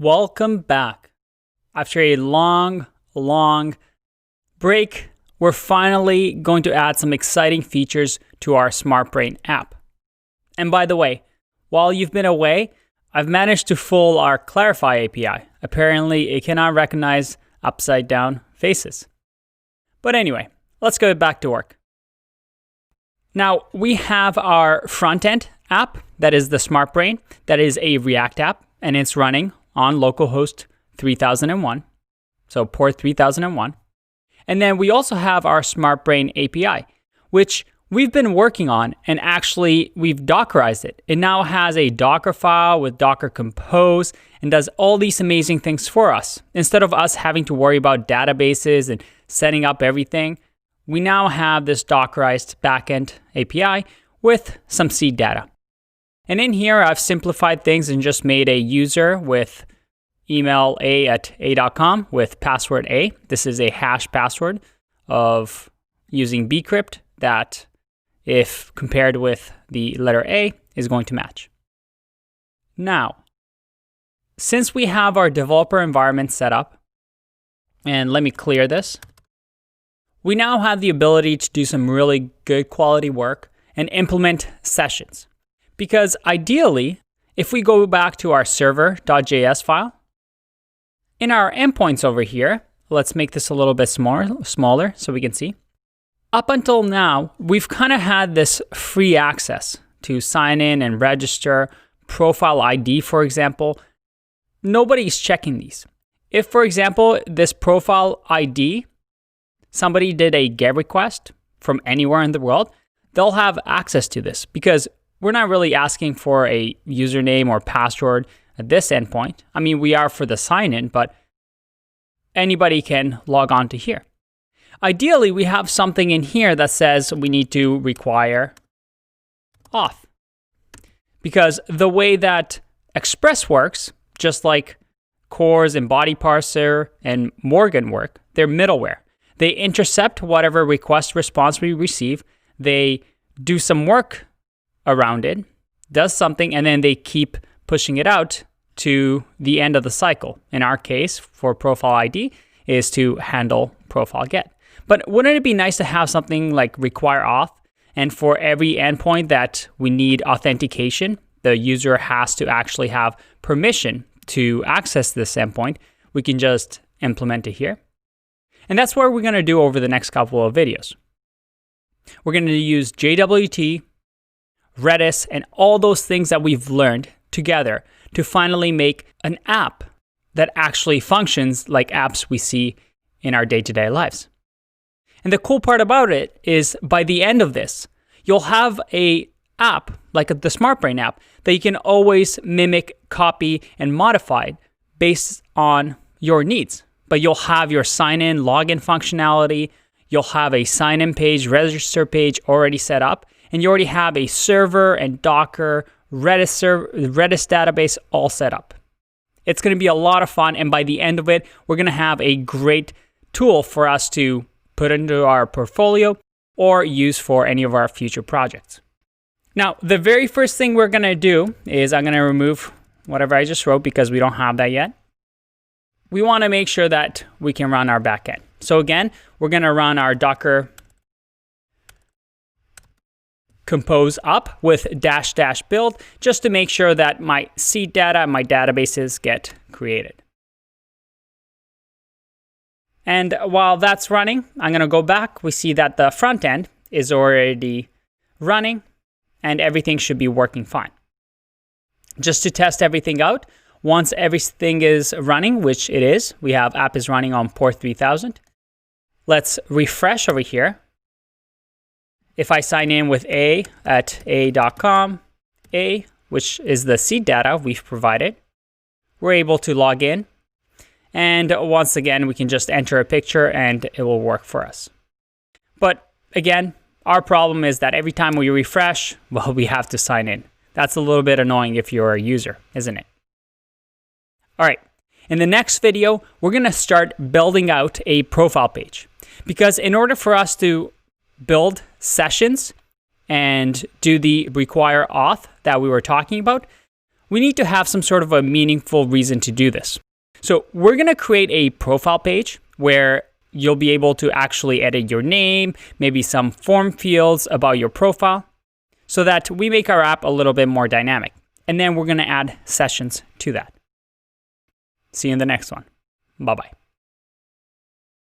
Welcome back. After a long break, we're finally going to add some exciting features to our SmartBrain app. And by the way, while you've been away, I've managed to fool our Clarify API. Apparently, it cannot recognize upside down faces. But anyway, let's go back to work. Now, we have our front-end app, that is the SmartBrain, that is a React app, and it's running on localhost 3001, so port 3001. And then we also have our SmartBrain API, which we've been working on, and actually we've Dockerized it. It now has a Docker file with Docker Compose and does all these amazing things for us. Instead of us having to worry about databases and setting up everything, we now have this Dockerized backend API with some seed data. And in here, I've simplified things and just made a user with email a@a.com with password A. This is a hash password of using bcrypt that, if compared with the letter A, is going to match. Now, since we have our developer environment set up, and let me clear this, we now have the ability to do some really good quality work and implement sessions. Because ideally, if we go back to our server.js file, in our endpoints over here, let's make this a little bit smaller so we can see. Up until now, we've kind of had this free access to sign in and register, profile ID, for example. Nobody's checking these. If, for example, this profile ID, somebody did a GET request from anywhere in the world, they'll have access to this because we're not really asking for a username or password at this endpoint. I mean, we are for the sign-in, but anybody can log on to here. Ideally, we have something in here that says we need to require auth. Because the way that Express works, just like Cores and Body Parser and Morgan work, they're middleware. They intercept whatever request response we receive. They do some work around it, does something, and then they keep pushing it out to the end of the cycle. In our case, for profile ID, is to handle profile get. But wouldn't it be nice to have something like require auth, and for every endpoint that we need authentication, the user has to actually have permission to access this endpoint, we can just implement it here. And that's what we're going to do over the next couple of videos. We're going to use JWT, Redis, and all those things that we've learned together to finally make an app that actually functions like apps we see in our day-to-day lives. And the cool part about it is by the end of this, you'll have an app, like the SmartBrain app, that you can always mimic, copy, and modify based on your needs. But you'll have your sign-in, login functionality, you'll have a sign-in page, register page already set up, and you already have a server and Docker, Redis database all set up. It's going to be a lot of fun, and by the end of it, we're going to have a great tool for us to put into our portfolio or use for any of our future projects. Now, the very first thing we're going to do is I'm going to remove whatever I just wrote because we don't have that yet. We want to make sure that we can run our backend. So again, we're going to run our Docker Compose up with -- build just to make sure that my seed data and my databases get created. And while that's running, I'm going to go back. We see that the front end is already running and everything should be working fine. Just to test everything out, once everything is running, which it is, we have app is running on port 3000. Let's refresh over here. If I sign in with a@a.com, which is the seed data we've provided, we're able to log in. And once again, we can just enter a picture and it will work for us. But again, our problem is that every time we refresh, well, we have to sign in. That's a little bit annoying if you're a user, isn't it? All right, in the next video, we're going to start building out a profile page. Because in order for us to build sessions and do the require auth that we were talking about, we need to have some sort of a meaningful reason to do this. So we're going to create a profile page where you'll be able to actually edit your name, maybe some form fields about your profile, so that we make our app a little bit more dynamic. And then we're going to add sessions to that. See you in the next one. Bye-bye.